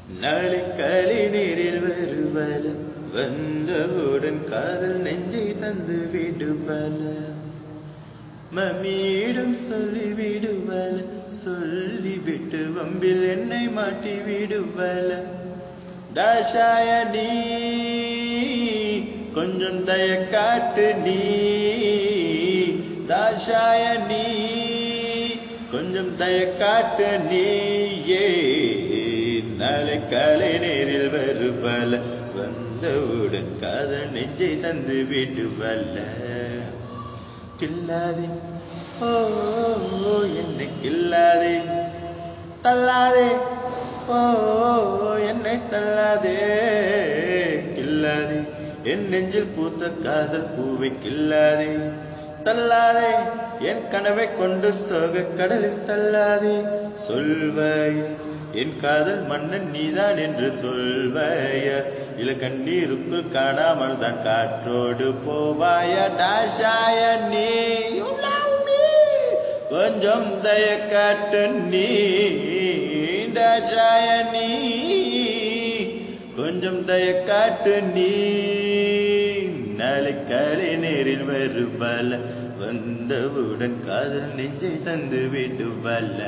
நாளைக்காலை நீரில் வருவல வந்தவுடன் காதல் நெஞ்சை தந்து விடுவல மம்மியிடம் சொல்லிவிடுவல சொல்லிவிட்டு வம்பில் என்னை மாட்டி விடுவல டாஷாய நீ கொஞ்சம் தய காட்டு நீ தாஷாய நீ கொஞ்சம் தய காட்டு நீயே நாளை காலை நேரில் வருவல வந்தவுடன் காதல் நெஞ்சை தந்து விடுவல்ல கில்லாதே ஓ என்னை கில்லாதே தள்ளாதே ஓ என்னை தள்ளாதே கில்லாதே என் நெஞ்சில் பூத்த காதல் பூவை கில்லாதே தள்ளாதே என் கனவை கொண்டு சோக கடலில் தள்ளாதே சொல்வாய் என் காதல் மன்னன் நீதான் என்று சொல்வாய இல கண்ணீருக்குள் காணாமல் தான் காற்றோடு போவாய டாஷாய நீ கொஞ்சம் தய காட்டு நீ டாஷாய நீ கொஞ்சம் தய காட்டு நீ நாளை காலை நேரில் வருவல வந்தவுடன் காதல் நெஞ்சை தந்து விடுவல்ல